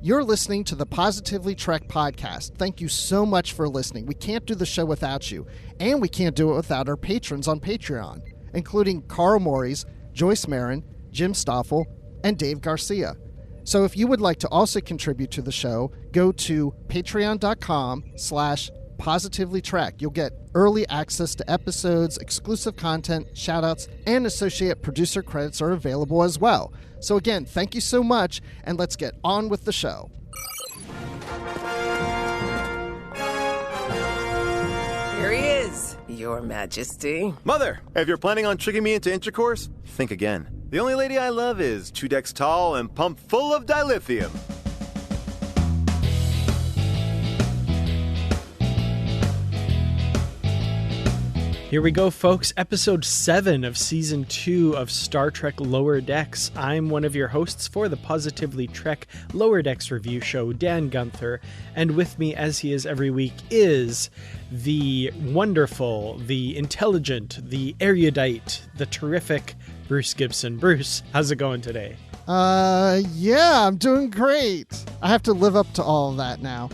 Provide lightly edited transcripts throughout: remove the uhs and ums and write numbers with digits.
You're listening to the Positively Trek podcast. Thank you so much for listening. We can't do the show without you, and we can't do it without our patrons on Patreon, including Carl Morris, Joyce Marin, Jim Stoffel, and Dave Garcia. So if you would like to also contribute to the show, go to patreon.com/positivelytrek. You'll get early access to episodes, exclusive content, shoutouts, and associate producer credits are available as well. So again, thank you so much, and let's get on with the show. Here he is, Your Majesty. Mother, if you're planning on tricking me into intercourse, think again. The only lady I love is 2 decks tall and pumped full of dilithium. Here we go, folks. Episode 7 of Season 2 of Star Trek Lower Decks. I'm one of your hosts for the Positively Trek Lower Decks review show, Dan Gunther. And with me, as he is every week, is the wonderful, the intelligent, the erudite, the terrific Bruce Gibson. Bruce, how's it going today? Yeah, I'm doing great. I have to live up to all of that now.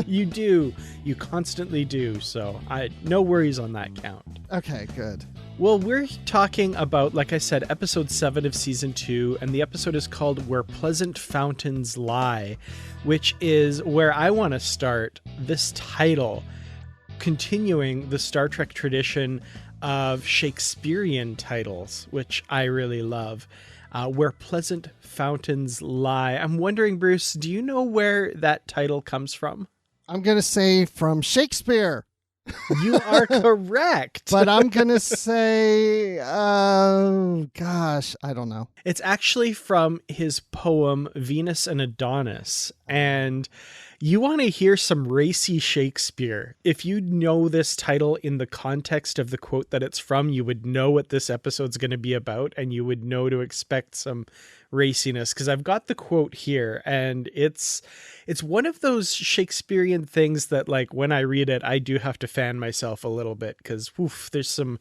You do. You constantly do. So no worries on that count. Okay, good. Well, we're talking about, like I said, episode 7 of season 2, and the episode is called Where Pleasant Fountains Lie, which is where I want to start this title, continuing the Star Trek tradition of Shakespearean titles, which I really love. Where Pleasant Fountains Lie. I'm wondering, Bruce, do you know where that title comes from? I'm going to say from Shakespeare. You are correct. But I'm going to say, I don't know. It's actually from his poem Venus and Adonis. And you want to hear some racy Shakespeare. If you know this title in the context of the quote that it's from, you would know what this episode's going to be about, and you would know to expect some raciness, because I've got the quote here, and it's one of those Shakespearean things that, like, when I read it, I do have to fan myself a little bit, because there's some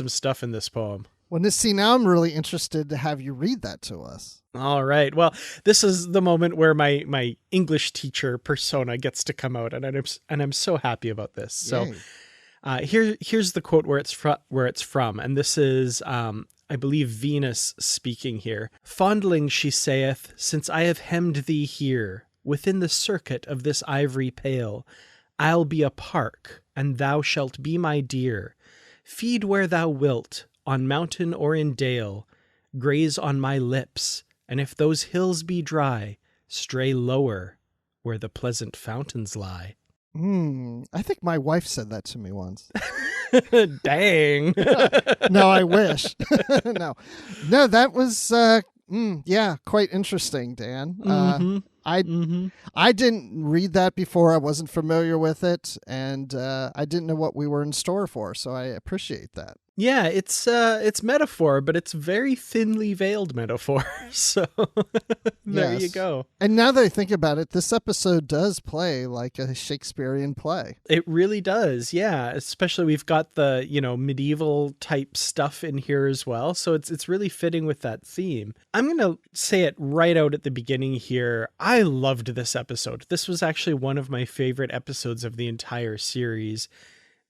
stuff in this poem. Well, now I'm really interested to have you read that to us. All right. Well, this is the moment where my English teacher persona gets to come out, and I'm so happy about this. So, here's the quote where it's from, and this is I believe Venus speaking here. "Fondling, she saith, since I have hemmed thee here within the circuit of this ivory pale, I'll be a park, and thou shalt be my deer. Feed where thou wilt, on mountain or in dale, graze on my lips, and if those hills be dry, stray lower where the pleasant fountains lie." I think my wife said that to me once. Dang. No, I wish. No, that was, quite interesting, Dan. I didn't read that before. I wasn't familiar with it, and I didn't know what we were in store for, so I appreciate that. Yeah, it's metaphor, but it's very thinly veiled metaphor. So there you go. And now that I think about it, this episode does play like a Shakespearean play. It really does. Yeah, especially we've got the, medieval type stuff in here as well. So it's really fitting with that theme. I'm going to say it right out at the beginning here. I loved this episode. This was actually one of my favorite episodes of the entire series.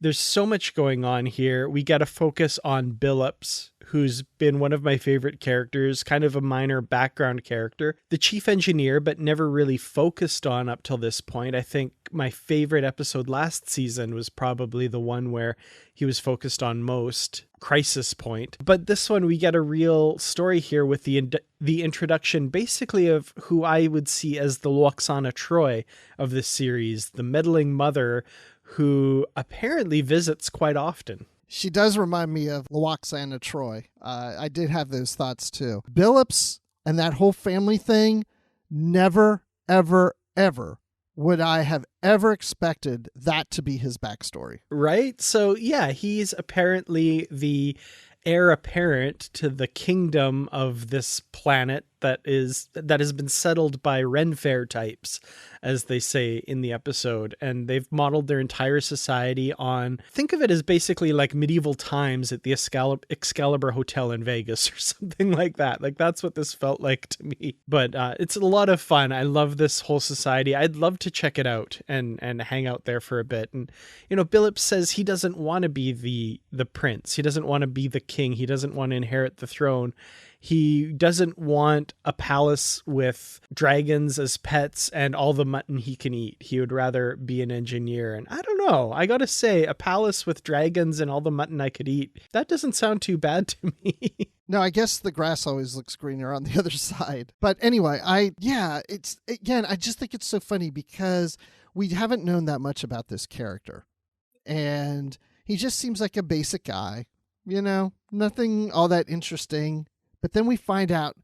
There's so much going on here. We got to focus on Billups, who's been one of my favorite characters, kind of a minor background character. The chief engineer, but never really focused on up till this point. I think my favorite episode last season was probably the one where he was focused on most, Crisis Point. But this one, we get a real story here with the introduction basically of who I would see as the Lwaxana Troi of this series, the meddling mother who apparently visits quite often. She does remind me of Lwaxana Troi. I did have those thoughts too. Billups and that whole family thing, never, ever, ever would I have ever expected that to be his backstory. Right? So yeah, he's apparently the heir apparent to the kingdom of this planet that has been settled by Ren Faire types, as they say in the episode. And they've modeled their entire society on, think of it as basically like medieval times at the Excalibur Hotel in Vegas or something like that. Like that's what this felt like to me. But it's a lot of fun. I love this whole society. I'd love to check it out and hang out there for a bit. And, you know, Billups says he doesn't want to be the prince. He doesn't want to be the king. He doesn't want to inherit the throne. He doesn't want a palace with dragons as pets and all the mutton he can eat. He would rather be an engineer. And I don't know, I gotta say, a palace with dragons and all the mutton I could eat, that doesn't sound too bad to me. No, I guess the grass always looks greener on the other side. But anyway, I just think it's so funny because we haven't known that much about this character. And he just seems like a basic guy, you know, nothing all that interesting. But then we find out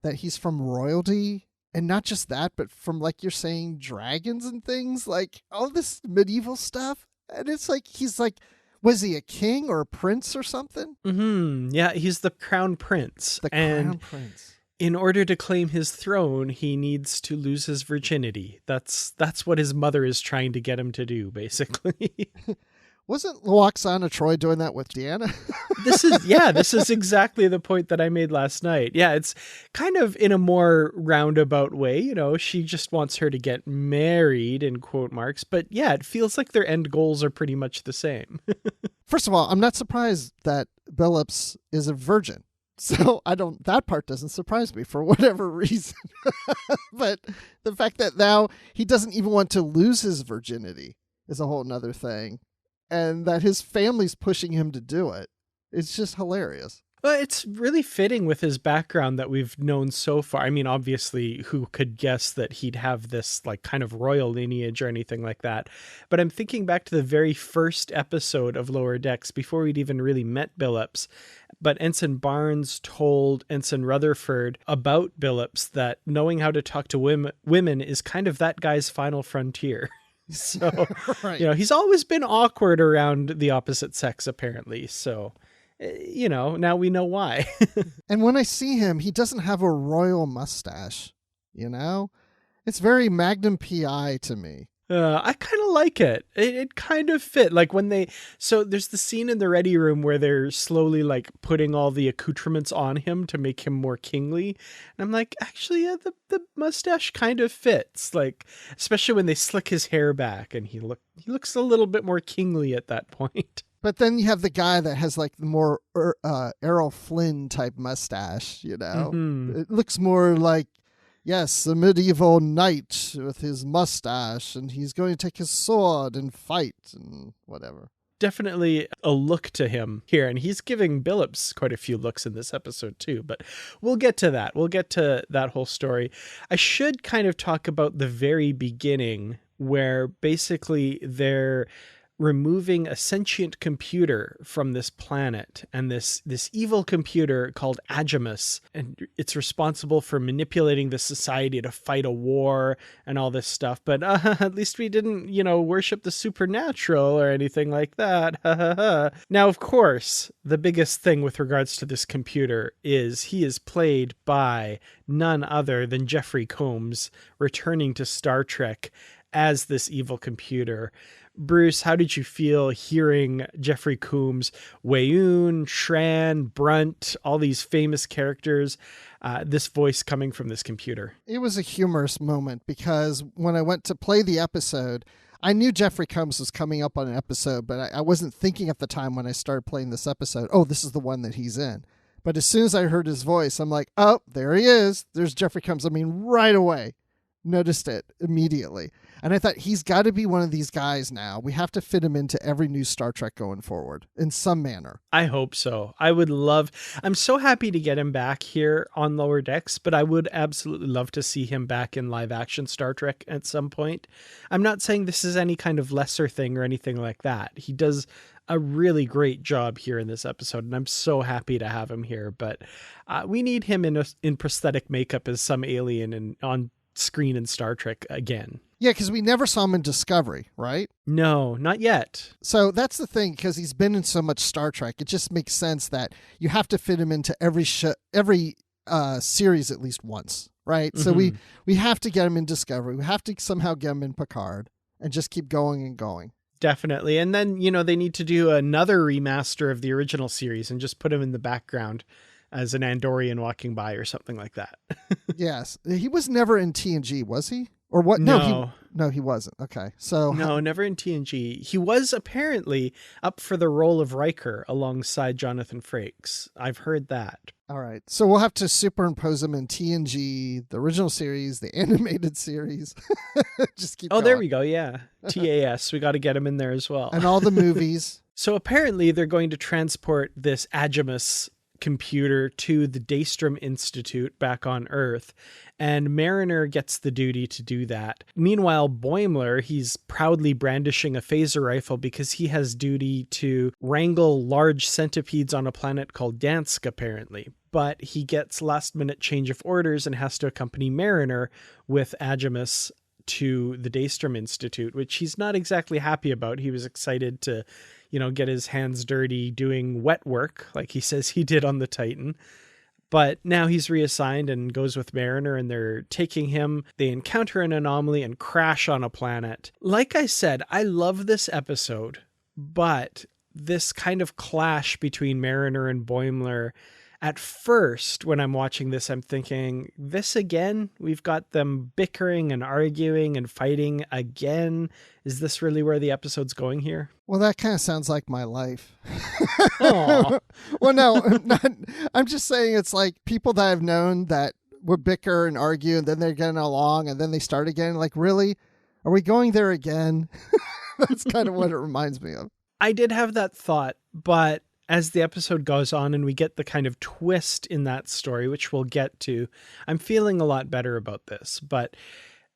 that he's from royalty, and not just that, but from, like you're saying, dragons and things, like all this medieval stuff. And it's like, he's like, was he a king or a prince or something? Mm-hmm. Yeah, he's the crown prince. Crown prince. In order to claim his throne, he needs to lose his virginity. That's what his mother is trying to get him to do, basically. Wasn't Loxana Troy doing that with Deanna? This is exactly the point that I made last night. Yeah, it's kind of in a more roundabout way. You know, she just wants her to get married, in quote marks. But yeah, it feels like their end goals are pretty much the same. First of all, I'm not surprised that Billups is a virgin. So that part doesn't surprise me for whatever reason. But the fact that now he doesn't even want to lose his virginity is a whole nother thing. And that his family's pushing him to do it. It's just hilarious. Well, it's really fitting with his background that we've known so far. I mean, obviously, who could guess that he'd have this like kind of royal lineage or anything like that? But I'm thinking back to the very first episode of Lower Decks before we'd even really met Billups. But Ensign Barnes told Ensign Rutherford about Billups that knowing how to talk to women is kind of that guy's final frontier. So, right. You know, he's always been awkward around the opposite sex, apparently. So, you know, now we know why. And when I see him, he doesn't have a royal mustache, you know? It's very Magnum PI to me. I kind of like it. It kind of fit. Like so there's the scene in the ready room where they're slowly like putting all the accoutrements on him to make him more kingly. And I'm like, actually, yeah, the mustache kind of fits. Like, especially when they slick his hair back and he looks a little bit more kingly at that point. But then you have the guy that has like the more Errol Flynn type mustache, you know? Mm-hmm. It looks more like, yes, a medieval knight with his mustache, and he's going to take his sword and fight and whatever. Definitely a look to him here, and he's giving Billups quite a few looks in this episode too, but we'll get to that. We'll get to that whole story. I should kind of talk about the very beginning where basically they're removing a sentient computer from this planet, and this evil computer called Agimus, and it's responsible for manipulating the society to fight a war and all this stuff. But at least we didn't, you know, worship the supernatural or anything like that. Now, of course, the biggest thing with regards to this computer is he is played by none other than Jeffrey Combs, returning to Star Trek as this evil computer. Bruce, how did you feel hearing Jeffrey Combs, Weyoun, Shran, Brunt, all these famous characters, this voice coming from this computer? It was a humorous moment because when I went to play the episode, I knew Jeffrey Combs was coming up on an episode, but I wasn't thinking at the time when I started playing this episode, oh, this is the one that he's in. But as soon as I heard his voice, I'm like, oh, there he is. There's Jeffrey Combs. I mean, right away. Noticed it immediately. And I thought, he's got to be one of these guys now. We have to fit him into every new Star Trek going forward in some manner. I hope so. I'm so happy to get him back here on Lower Decks, but I would absolutely love to see him back in live action Star Trek at some point. I'm not saying this is any kind of lesser thing or anything like that. He does a really great job here in this episode, and I'm so happy to have him here. But we need him in prosthetic makeup as some alien and on screen in Star Trek again. Yeah, because we never saw him in Discovery, right? No, not yet. So that's the thing, because he's been in so much Star Trek, it just makes sense that you have to fit him into every series at least once, right? So we have to get him in Discovery. We have to somehow get him in Picard and just keep going and going. Definitely. And then, they need to do another remaster of the original series and just put him in the background as an Andorian walking by or something like that. Yes. He was never in TNG, was he? Or what? No. No, he wasn't. Okay. So no, never in TNG. He was apparently up for the role of Riker alongside Jonathan Frakes. I've heard that. All right. So we'll have to superimpose him in TNG, the original series, the animated series. Just keep going. There we go. Yeah. TAS. We got to get him in there as well. And all the movies. So apparently they're going to transport this Agimus computer to the Daystrom Institute back on Earth, and Mariner gets the duty to do that. Meanwhile, Boimler, he's proudly brandishing a phaser rifle because he has duty to wrangle large centipedes on a planet called Dansk, apparently. But he gets last-minute change of orders and has to accompany Mariner with Agimus to the Daystrom Institute, which he's not exactly happy about. He was excited to get his hands dirty doing wet work, like he says he did on the Titan. But now he's reassigned and goes with Mariner, and they're taking him. They encounter an anomaly and crash on a planet. Like I said, I love this episode, but this kind of clash between Mariner and Boimler, at first, when I'm watching this, I'm thinking, this again? We've got them bickering and arguing and fighting again. Is this really where the episode's going here? Well, that kind of sounds like my life. Well, no, I'm just saying it's like people that I've known that would bicker and argue, and then they're getting along, and then they start again. Like, really? Are we going there again? That's kind of what it reminds me of. I did have that thought, but as the episode goes on and we get the kind of twist in that story, which we'll get to, I'm feeling a lot better about this. But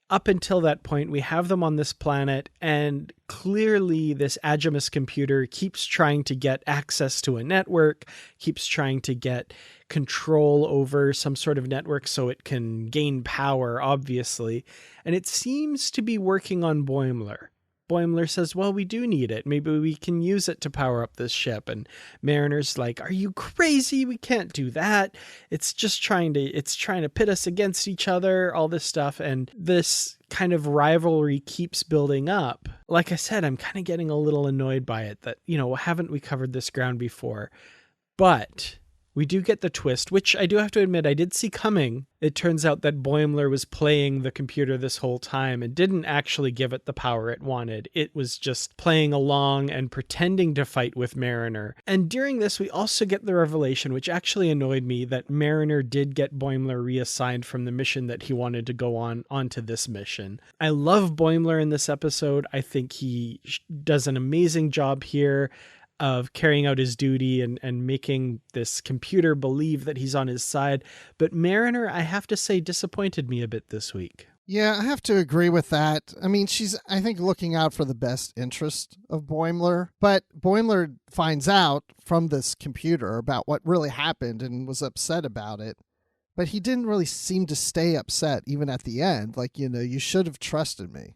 up until that point, we have them on this planet, and clearly this Agimus computer keeps trying to get access to a network, keeps trying to get control over some sort of network so it can gain power, obviously. And it seems to be working on Boimler. Boimler says, well, we do need it. Maybe we can use it to power up this ship. And Mariner's like, are you crazy? We can't do that. It's trying to pit us against each other, all this stuff. And this kind of rivalry keeps building up. Like I said, I'm kind of getting a little annoyed by it that, haven't we covered this ground before? But we do get the twist, which I do have to admit I did see coming. It turns out that Boimler was playing the computer this whole time and didn't actually give it the power it wanted. It was just playing along and pretending to fight with Mariner. And during this, we also get the revelation, which actually annoyed me, that Mariner did get Boimler reassigned from the mission that he wanted to go onto this mission. I love Boimler in this episode. I think he does an amazing job here of carrying out his duty and making this computer believe that he's on his side. But Mariner, I have to say, disappointed me a bit this week. Yeah, I have to agree with that. I mean, she's, I think, looking out for the best interest of Boimler. But Boimler finds out from this computer about what really happened and was upset about it. But he didn't really seem to stay upset, even at the end. Like, you should have trusted me,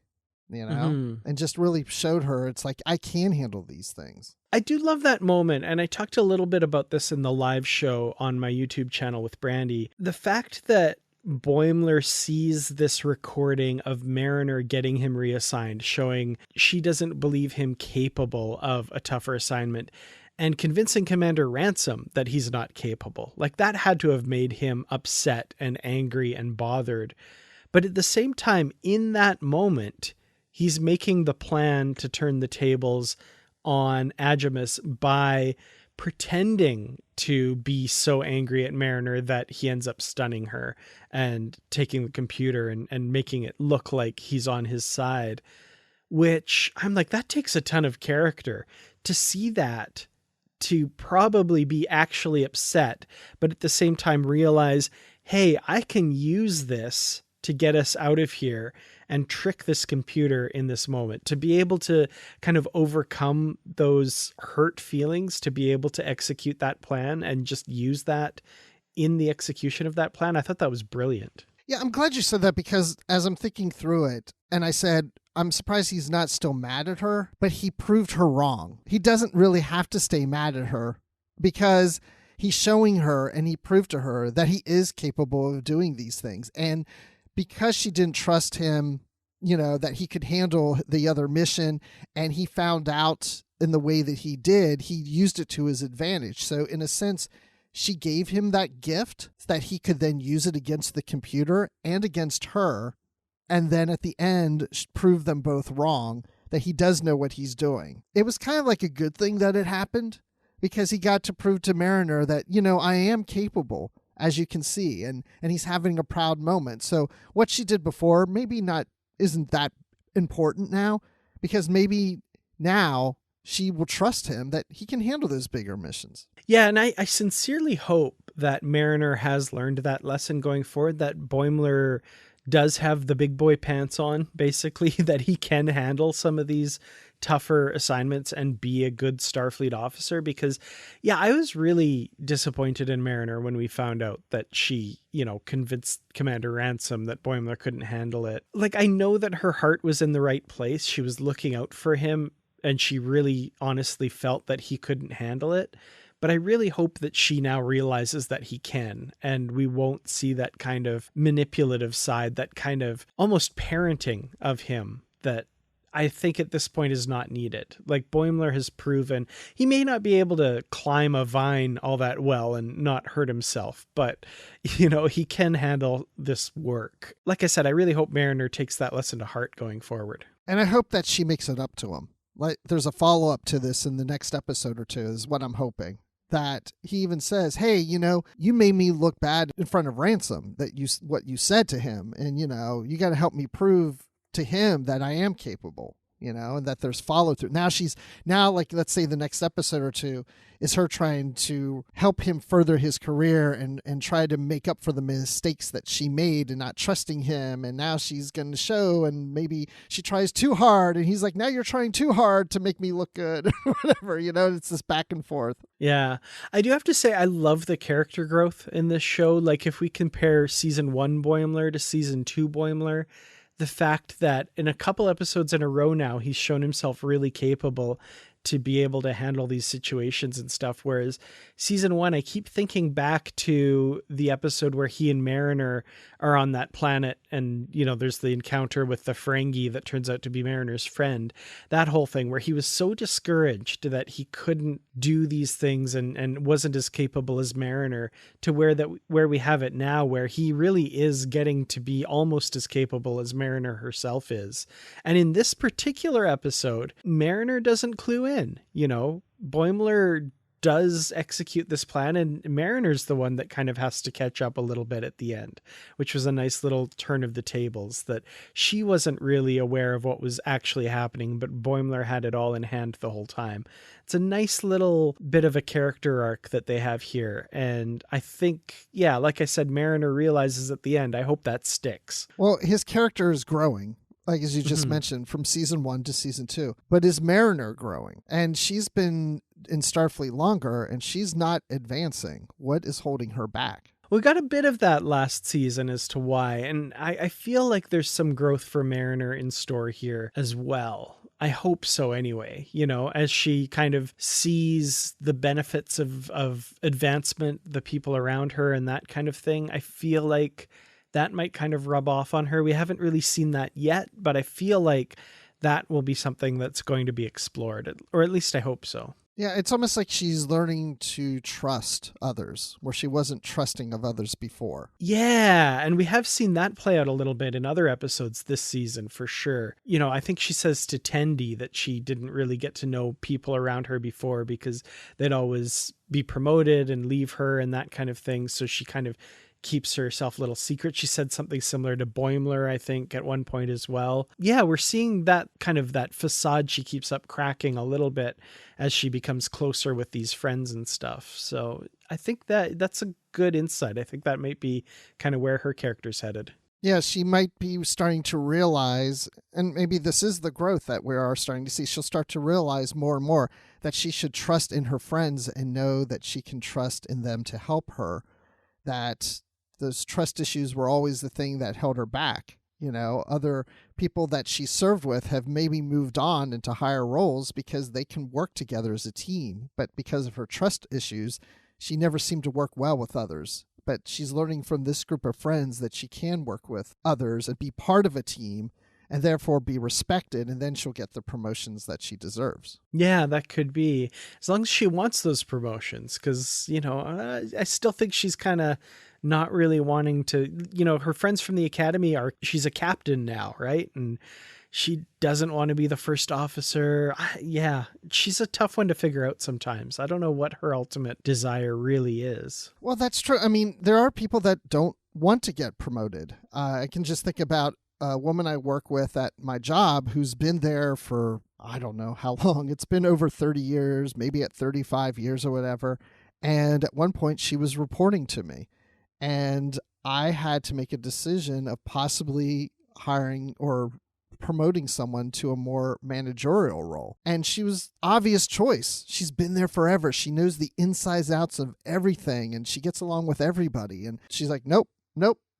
and just really showed her it's like, I can handle these things. I do love that moment, and I talked a little bit about this in the live show on my YouTube channel with Brandy. The fact that Boimler sees this recording of Mariner getting him reassigned, showing she doesn't believe him capable of a tougher assignment, and convincing Commander Ransom that he's not capable. Like, that had to have made him upset and angry and bothered. But at the same time, in that moment, he's making the plan to turn the tables on Agimus by pretending to be so angry at Mariner that he ends up stunning her and taking the computer and making it look like he's on his side, which I'm like, that takes a ton of character to see that, to probably be actually upset, but at the same time realize, hey, I can use this to get us out of here and trick this computer in this moment, to be able to kind of overcome those hurt feelings, to be able to execute that plan and just use that in the execution of that plan. I thought that was brilliant. Yeah, I'm glad you said that, because as I'm thinking through it, and I said, I'm surprised he's not still mad at her, but he proved her wrong. He doesn't really have to stay mad at her, because he's showing her and he proved to her that he is capable of doing these things. And because she didn't trust him, that he could handle the other mission, and he found out in the way that he did, he used it to his advantage. So in a sense, she gave him that gift so that he could then use it against the computer and against her. And then at the end, prove them both wrong, that he does know what he's doing. It was kind of like a good thing that it happened, because he got to prove to Mariner that, I am capable, as you can see, and he's having a proud moment. So what she did before maybe isn't that important now, because maybe now she will trust him that he can handle those bigger missions. Yeah, and I sincerely hope that Mariner has learned that lesson going forward, that Boimler does have the big boy pants on, basically, that he can handle some of these tougher assignments and be a good Starfleet officer. Because, yeah, I was really disappointed in Mariner when we found out that she, convinced Commander Ransom that Boimler couldn't handle it. Like, I know that her heart was in the right place. She was looking out for him, and she really honestly felt that he couldn't handle it. But I really hope that she now realizes that he can, and we won't see that kind of manipulative side, that kind of almost parenting of him that I think at this point is not needed. Like, Boimler has proven he may not be able to climb a vine all that well and not hurt himself, but, he can handle this work. Like I said, I really hope Mariner takes that lesson to heart going forward. And I hope that she makes it up to him. Like, there's a follow-up to this in the next episode or two, is what I'm hoping. That he even says, hey, you made me look bad in front of Ransom, what you said to him. And, you got to help me prove to him that I am capable, and that there's follow through. Now, like, let's say the next episode or two is her trying to help him further his career and try to make up for the mistakes that she made and not trusting him. And now she's going to show, and maybe she tries too hard. And he's like, now you're trying too hard to make me look good, or whatever, it's this back and forth. Yeah. I do have to say, I love the character growth in this show. Like, if we compare season 1 Boimler to season 2 Boimler, the fact that in a couple episodes in a row now, he's shown himself really capable to be able to handle these situations and stuff. Whereas season 1, I keep thinking back to the episode where he and Mariner are on that planet and, there's the encounter with the Ferengi that turns out to be Mariner's friend. That whole thing where he was so discouraged that he couldn't do these things and wasn't as capable as Mariner, to where we have it now, where he really is getting to be almost as capable as Mariner herself is. And in this particular episode, Mariner doesn't clue in. Boimler does execute this plan, and Mariner's the one that kind of has to catch up a little bit at the end, which was a nice little turn of the tables, that she wasn't really aware of what was actually happening, but Boimler had it all in hand the whole time. It's a nice little bit of a character arc that they have here. And I think, yeah, like I said, Mariner realizes at the end. I hope that sticks. Well, his character is growing, like as you just mentioned, from season 1 to season 2. But is Mariner growing? And she's been in Starfleet longer, and she's not advancing. What is holding her back? We got a bit of that last season as to why, and I feel like there's some growth for Mariner in store here as well. I hope so anyway, as she kind of sees the benefits of advancement, the people around her and that kind of thing. I feel like that might kind of rub off on her. We haven't really seen that yet, but I feel like that will be something that's going to be explored, or at least I hope so. Yeah, it's almost like she's learning to trust others, where she wasn't trusting of others before. Yeah, and we have seen that play out a little bit in other episodes this season, for sure. I think she says to Tendi that she didn't really get to know people around her before because they'd always be promoted and leave her and that kind of thing. So she kind of keeps herself a little secret. She said something similar to Boimler, I think, at one point as well. Yeah, we're seeing that kind of that facade she keeps up cracking a little bit as she becomes closer with these friends and stuff. So I think that's a good insight. I think that might be kind of where her character's headed. Yeah, she might be starting to realize, and maybe this is the growth that we are starting to see. She'll start to realize more and more that she should trust in her friends and know that she can trust in them to help her, that those trust issues were always the thing that held her back. Other people that she served with have maybe moved on into higher roles because they can work together as a team. But because of her trust issues, she never seemed to work well with others. But she's learning from this group of friends that she can work with others and be part of a team and therefore be respected, and then she'll get the promotions that she deserves. Yeah, that could be. As long as she wants those promotions, because, I still think she's kind of not really wanting to, her friends from the academy she's a captain now, right? And she doesn't want to be the first officer. Yeah, she's a tough one to figure out sometimes. I don't know what her ultimate desire really is. Well, that's true. I mean, there are people that don't want to get promoted. I can just think about a woman I work with at my job who's been there for, I don't know how long. It's been over 30 years, maybe at 35 years or whatever. And at one point she was reporting to me, and I had to make a decision of possibly hiring or promoting someone to a more managerial role. And she was obvious choice. She's been there forever. She knows the insides outs of everything, and she gets along with everybody. And she's like, nope.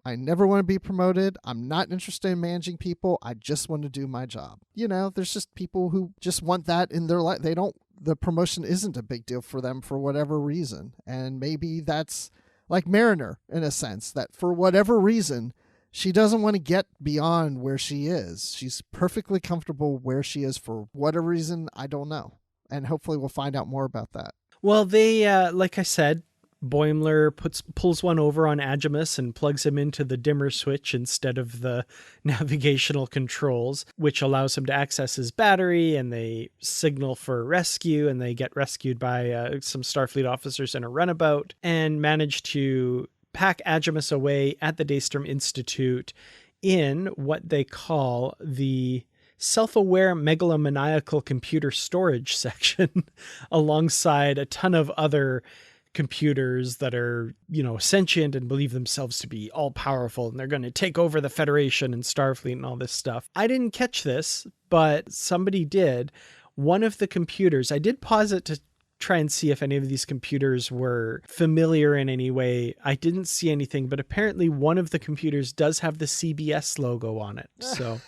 I never want to be promoted. I'm not interested in managing people. I just want to do my job. There's just people who just want that in their life. The promotion isn't a big deal for them for whatever reason. And maybe that's like Mariner in a sense, that for whatever reason, she doesn't want to get beyond where she is. She's perfectly comfortable where she is for whatever reason. I don't know. And hopefully we'll find out more about that. Well, they, like I said, Boimler pulls one over on Agimus and plugs him into the dimmer switch instead of the navigational controls, which allows him to access his battery, and they signal for rescue, and they get rescued by some Starfleet officers in a runabout and manage to pack Agimus away at the Daystrom Institute in what they call the self-aware megalomaniacal computer storage section alongside a ton of other computers that are, sentient and believe themselves to be all powerful, and they're going to take over the Federation and Starfleet and all this stuff. I didn't catch this, but somebody did. One of the computers, I did pause it to try and see if any of these computers were familiar in any way. I didn't see anything, but apparently one of the computers does have the CBS logo on it. So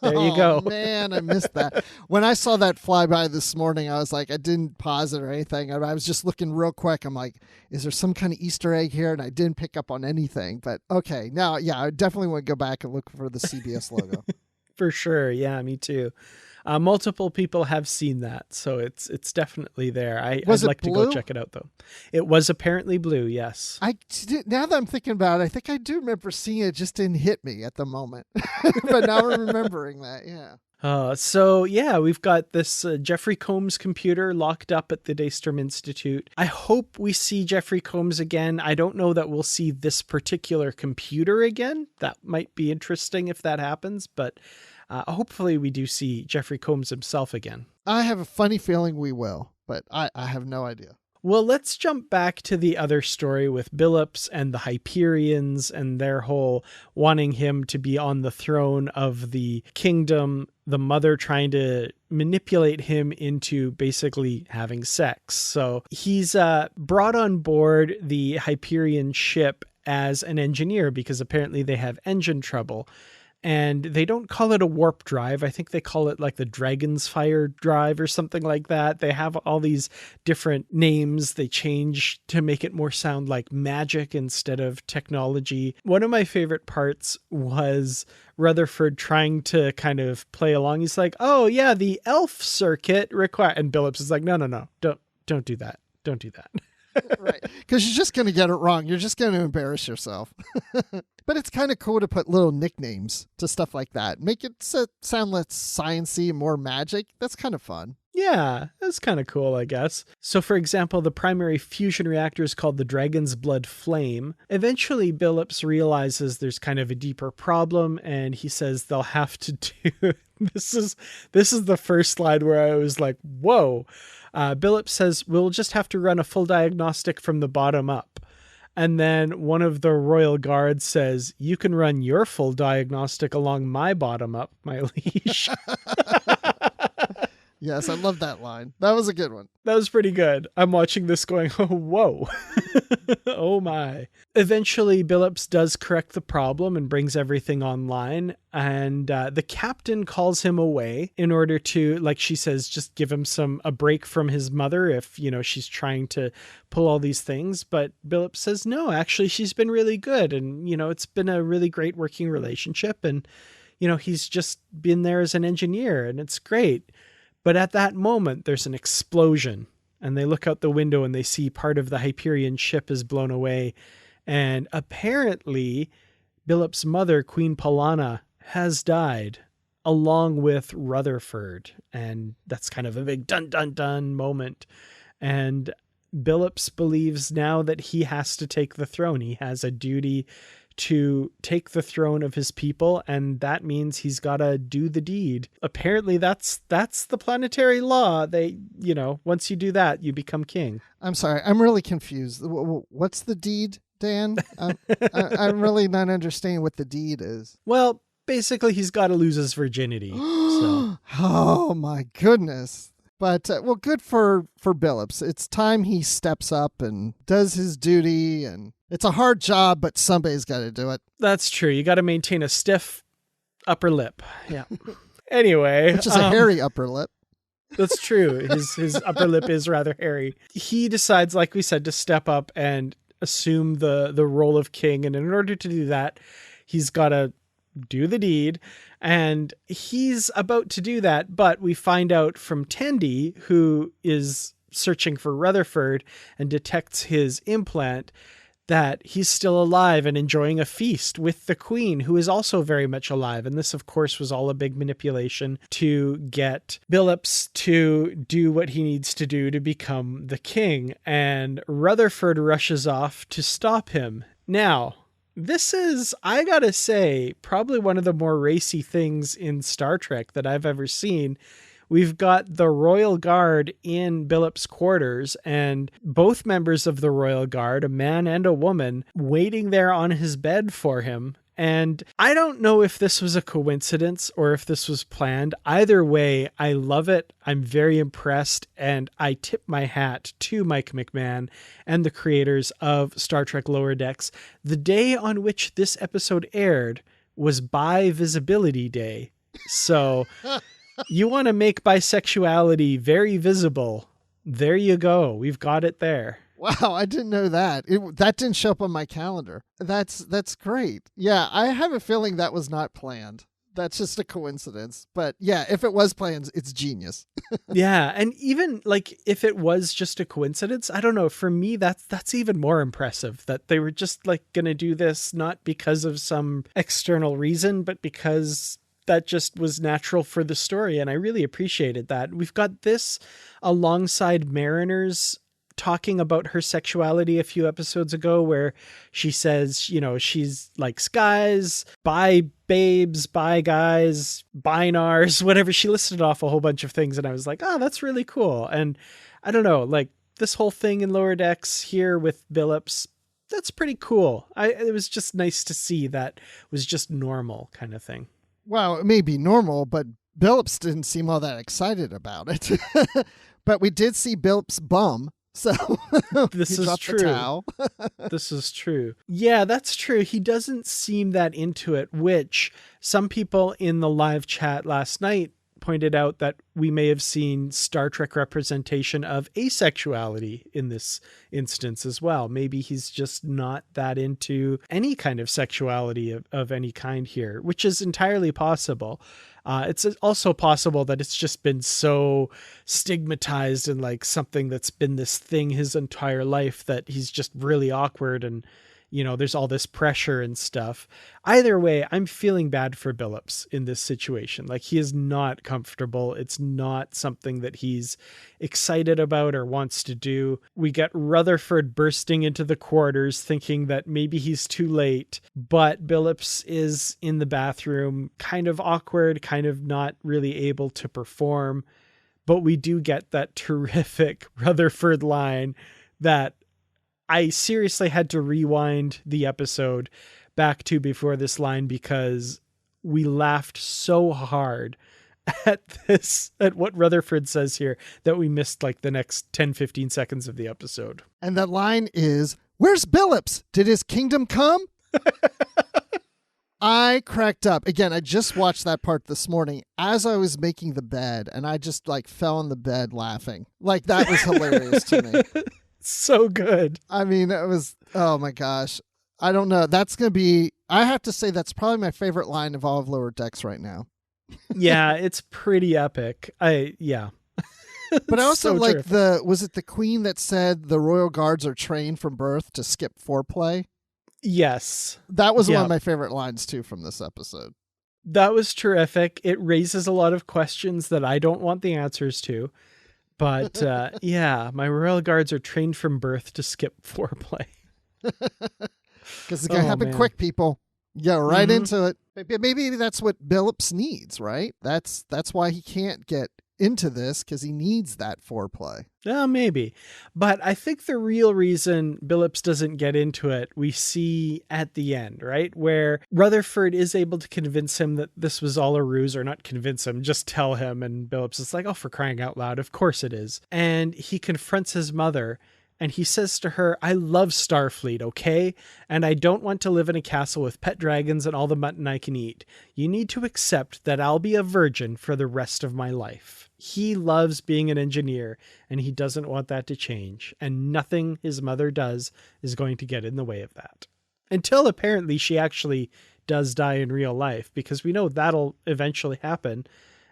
there you go. Oh, man, I missed that. When I saw that fly by this morning, I was like, I didn't pause it or anything. I was just looking real quick. I'm like, is there some kind of Easter egg here? And I didn't pick up on anything. But okay, now, yeah, I definitely want to go back and look for the CBS logo. For sure. Yeah, me too. Multiple people have seen that, so it's definitely there. I'd like to go check it out, though. It was apparently blue, yes. Now that I'm thinking about it, I think I do remember seeing it. Just didn't hit me at the moment. But now I'm remembering that, yeah. So, we've got this Jeffrey Combs computer locked up at the Daystrom Institute. I hope we see Jeffrey Combs again. I don't know that we'll see this particular computer again. That might be interesting if that happens, but hopefully we do see Jeffrey Combs himself again. I have a funny feeling we will, but I have no idea. Well, let's jump back to the other story with Billups and the Hyperions and their whole wanting him to be on the throne of the kingdom, the mother trying to manipulate him into basically having sex. So he's brought on board the Hyperion ship as an engineer because apparently they have engine trouble. And they don't call it a warp drive. I think they call it like the Dragon's Fire drive or something like that. They have all these different names they change to make it more sound like magic instead of technology. One of my favorite parts was Rutherford trying to kind of play along. He's like, oh yeah, the elf circuit require, and Billups is like, no, don't do that. Don't do that. Right. Because you're just going to get it wrong. You're just going to embarrass yourself. But it's kind of cool to put little nicknames to stuff like that. Make it sound less sciencey and more magic. That's kind of fun. Yeah, that's kind of cool, I guess. So, for example, the primary fusion reactor is called the Dragon's Blood Flame. Eventually, Billups realizes there's kind of a deeper problem, and he says they'll have to do... This is the first slide where I was like, whoa. Billups says, we'll just have to run a full diagnostic from the bottom up. And then one of the royal guards says, you can run your full diagnostic along my bottom up, my liege. Yes, I love that line. That was a good one. That was pretty good. I'm watching this going, oh, whoa. Oh my. Eventually, Billups does correct the problem and brings everything online. And the captain calls him away in order to, like she says, just give him a break from his mother if, she's trying to pull all these things. But Billups says, no, actually, she's been really good. And, it's been a really great working relationship. And, he's just been there as an engineer and it's great. But at that moment, there's an explosion and they look out the window and they see part of the Hyperion ship is blown away. And apparently Billups' mother, Queen Polana, has died along with Rutherford. And that's kind of a big dun dun dun moment. And Billups believes now that he has to take the throne. He has a duty to take the throne of his people, and that means he's got to do the deed. Apparently that's the planetary law. They, once you do that, you become king. I'm sorry, I'm really confused. What's the deed, Dan? I'm really not understanding what the deed is. Well, basically he's got to lose his virginity. So. Oh my goodness. But, good for Billups. It's time he steps up and does his duty. And it's a hard job, but somebody's got to do it. That's true. You got to maintain a stiff upper lip. Yeah. Anyway. Which is a hairy upper lip. That's true. His upper lip is rather hairy. He decides, like we said, to step up and assume the role of king. And in order to do that, he's got to do the deed. And he's about to do that, but we find out from Tendi, who is searching for Rutherford and detects his implant, that he's still alive and enjoying a feast with the queen, who is also very much alive. And this, of course, was all a big manipulation to get Billups to do what he needs to do to become the king. And Rutherford rushes off to stop him. Now, this is, I gotta say, probably one of the more racy things in Star Trek that I've ever seen. We've got the Royal Guard in Billups' quarters, and both members of the Royal Guard, a man and a woman, waiting there on his bed for him. And I don't know if this was a coincidence or if this was planned. Either way, I love it. I'm very impressed, and I tip my hat to Mike McMahon and the creators of Star Trek Lower Decks. The day on which this episode aired was Bi-Visibility Day. So you want to make bisexuality very visible. There you go. We've got it there. Wow, I didn't know that. That didn't show up on my calendar. That's great. Yeah, I have a feeling that was not planned. That's just a coincidence. But yeah, if it was planned, it's genius. Yeah, and even like if it was just a coincidence, I don't know, for me that's even more impressive that they were just like going to do this not because of some external reason, but because that just was natural for the story, and I really appreciated that. We've got this alongside Mariner's talking about her sexuality a few episodes ago, where she says, she's likes guys, bi babes, bi guys, binars, whatever. She listed off a whole bunch of things, and I was like, oh, that's really cool. And I don't know, like this whole thing in Lower Decks here with Billups, that's pretty cool. It was just nice to see that was just normal kind of thing. Well, it may be normal, but Billups didn't seem all that excited about it. But we did see Billups' bum. So this is true. This is true. Yeah, that's true. He doesn't seem that into it, which some people in the live chat last night pointed out that we may have seen Star Trek representation of asexuality in this instance as well. Maybe he's just not that into any kind of sexuality of any kind here, which is entirely possible. It's also possible that it's just been so stigmatized and like something that's been this thing his entire life that he's just really awkward and, there's all this pressure and stuff. Either way, I'm feeling bad for Billups in this situation. Like he is not comfortable. It's not something that he's excited about or wants to do. We get Rutherford bursting into the quarters thinking that maybe he's too late, but Billups is in the bathroom, kind of awkward, kind of not really able to perform. But we do get that terrific Rutherford line that I seriously had to rewind the episode back to before this line because we laughed so hard at what Rutherford says here that we missed like the next 10-15 seconds of the episode. And that line is, "Where's Billups? Did his kingdom come?" I cracked up. Again, I just watched that part this morning as I was making the bed, and I just like fell on the bed laughing. Like, that was hilarious to me. So good. I mean, it was, oh my gosh. I don't know. That's going to be, I have to say that's probably my favorite line of all of Lower Decks right now. Yeah, it's pretty epic. Yeah. But I also So like terrific. was it the Queen that said the royal guards are trained from birth to skip foreplay? Yes. That was one Yeah. of my favorite lines too from this episode. That was terrific. It raises a lot of questions that I don't want the answers to. But yeah, my royal guards are trained from birth to skip foreplay. Because it's going to happen man. quick, people. Go right Mhm. into it. Maybe that's what Billups needs, right? That's why he can't get into this, because he needs that foreplay. Maybe. But I think the real reason Billups doesn't get into it, we see at the end, right? Where Rutherford is able to convince him that this was all a ruse, or not convince him, just tell him. And Billups is like, oh, for crying out loud, of course it is. And he confronts his mother. And he says to her, I love Starfleet, okay? And I don't want to live in a castle with pet dragons and all the mutton I can eat. You need to accept that I'll be a virgin for the rest of my life. He loves being an engineer, and he doesn't want that to change. And nothing his mother does is going to get in the way of that. Until apparently she actually does die in real life, because we know that'll eventually happen.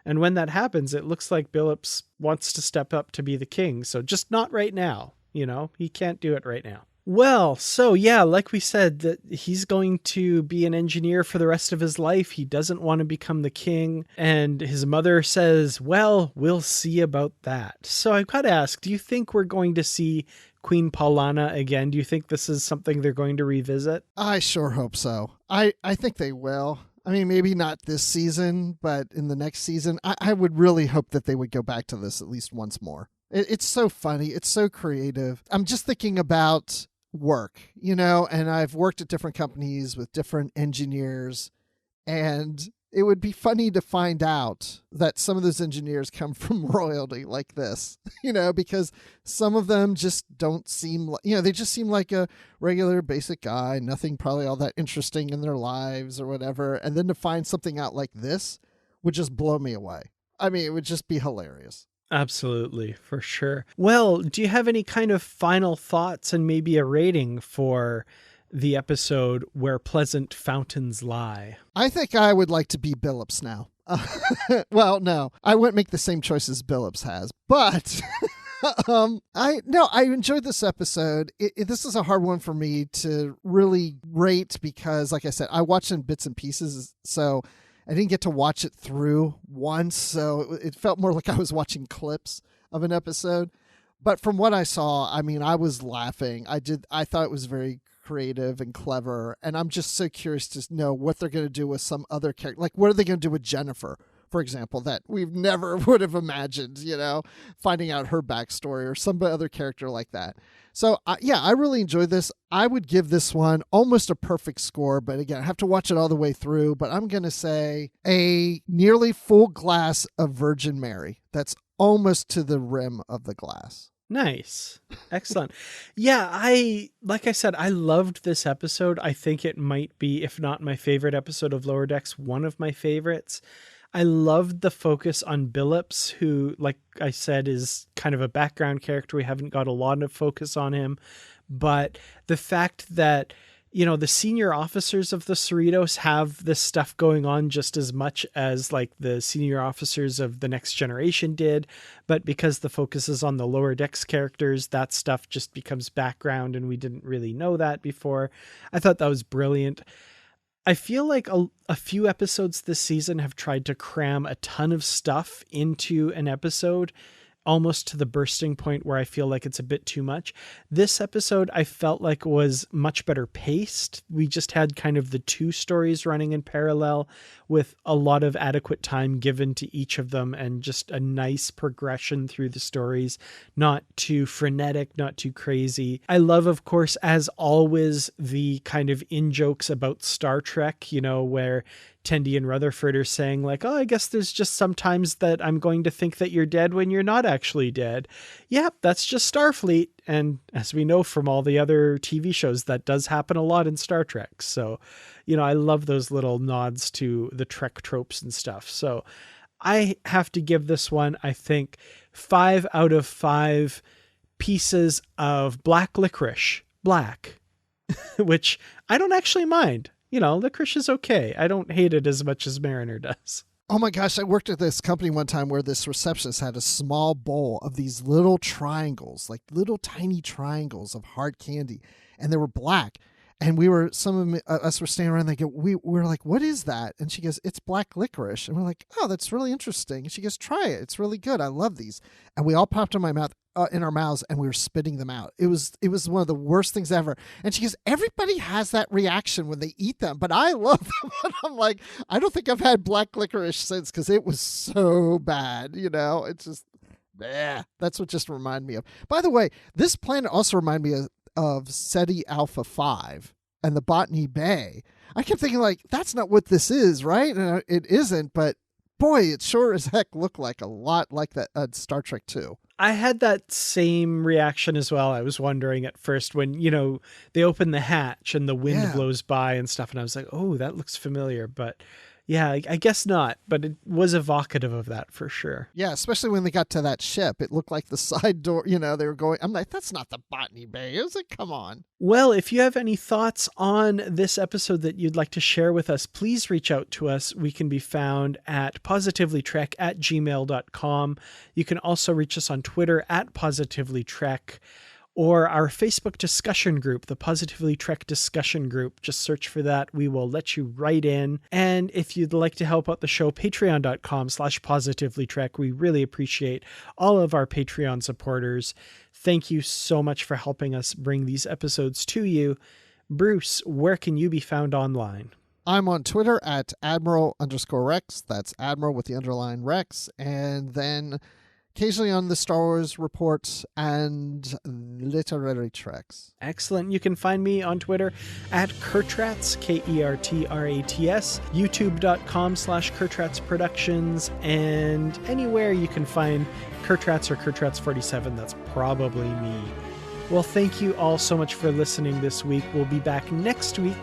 And when that happens, it looks like Billups wants to step up to be the king. So just not right now. You know, he can't do it right now. Well, so yeah, like we said, that he's going to be an engineer for the rest of his life. He doesn't want to become the king. And his mother says, well, we'll see about that. So I've got to ask, do you think we're going to see Queen Paulana again? Do you think this is something they're going to revisit? I sure hope so. I think they will. I mean, maybe not this season, but in the next season, I would really hope that they would go back to this at least once more. It's so funny. It's so creative. I'm just thinking about work, you know, and I've worked at different companies with different engineers, and it would be funny to find out that some of those engineers come from royalty like this, you know, because some of them just don't seem like, you know, they just seem like a regular basic guy, nothing probably all that interesting in their lives or whatever. And then to find something out like this would just blow me away. I mean, it would just be hilarious. Absolutely, for sure. Well, do you have any kind of final thoughts and maybe a rating for the episode Where Pleasant Fountains Lie? I think I would like to be Billups now. Well, no, I wouldn't make the same choice as Billups has, but I enjoyed this episode. This is a hard one for me to really rate because, like I said, I watched in bits and pieces, so I didn't get to watch it through once, so it felt more like I was watching clips of an episode. But from what I saw, I mean, I was laughing. I thought it was very creative and clever, and I'm just so curious to know what they're going to do with some other character. Like, what are they going to do with Jennifer, for example, that we've never would have imagined, you know, finding out her backstory or some other character like that. So, yeah, I really enjoyed this. I would give this one almost a perfect score, but again, I have to watch it all the way through. But I'm going to say a nearly full glass of Virgin Mary. That's almost to the rim of the glass. Nice. Excellent. Yeah, like I said, I loved this episode. I think it might be, if not my favorite episode of Lower Decks, one of my favorites. I loved the focus on Billups, who, like I said, is kind of a background character. We haven't got a lot of focus on him. But the fact that, you know, the senior officers of the Cerritos have this stuff going on just as much as like the senior officers of the Next Generation did. But because the focus is on the Lower Decks characters, that stuff just becomes background, and we didn't really know that before. I thought that was brilliant. I feel like a few episodes this season have tried to cram a ton of stuff into an episode, almost to the bursting point where I feel like it's a bit too much. This episode, I felt like was much better paced. We just had kind of the two stories running in parallel with a lot of adequate time given to each of them and just a nice progression through the stories. Not too frenetic, not too crazy. I love, of course, as always, the kind of in-jokes about Star Trek, you know, where Tendi and Rutherford are saying like, oh, I guess there's just sometimes that I'm going to think that you're dead when you're not actually dead. Yep, that's just Starfleet. And as we know from all the other TV shows, that does happen a lot in Star Trek. So, I love those little nods to the Trek tropes and stuff. So I have to give this one, I think, 5 out of 5 pieces of black licorice. Black. Which I don't actually mind. Licorice is okay. I don't hate it as much as Mariner does. Oh my gosh, I worked at this company one time where this receptionist had a small bowl of these little triangles, like little tiny triangles of hard candy, and they were black. And some of us were standing around, we were like, what is that? And she goes, it's black licorice. And we're like, oh, that's really interesting. And she goes, try it. It's really good. I love these. And we all popped in our mouths, and we were spitting them out. It was one of the worst things ever. And she goes, everybody has that reaction when they eat them, but I love them. And I'm like, I don't think I've had black licorice since, because it was so bad. It's just, that's what just reminded me of. By the way, this planet also reminded me of Ceti Alpha 5 and the Botany Bay. I kept thinking, like, that's not what this is, right? And it isn't, but boy, it sure as heck looked like a lot like that Star Trek 2. I had that same reaction as well. I was wondering at first when, they open the hatch and the wind blows by and stuff, and I was like, oh, that looks familiar. But yeah, I guess not, but it was evocative of that for sure. Yeah, especially when they got to that ship. It looked like the side door, they were going, I'm like, that's not the Botany Bay, is it? Come on. Well, if you have any thoughts on this episode that you'd like to share with us, please reach out to us. We can be found at positivelytrek@gmail.com. You can also reach us on Twitter @positivelytrek. Or our Facebook discussion group, the Positively Trek discussion group. Just search for that. We will let you right in. And if you'd like to help out the show, patreon.com/positivelytrek. We really appreciate all of our Patreon supporters. Thank you so much for helping us bring these episodes to you. Bruce, where can you be found online? I'm on Twitter at Admiral_Rex. That's Admiral with the underline Rex. And then occasionally on the Star Wars Report and Literary Treks. Excellent. You can find me on Twitter at Kertrats, KERTRATS, youtube.com/Kertrats Productions, and anywhere you can find Kertrats or Kertrats47, that's probably me. Well, thank you all so much for listening this week. We'll be back next week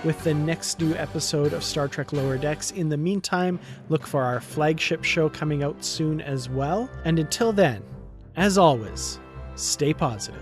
with the next new episode of Star Trek Lower Decks. In the meantime, look for our flagship show coming out soon as well. And until then, as always, stay positive.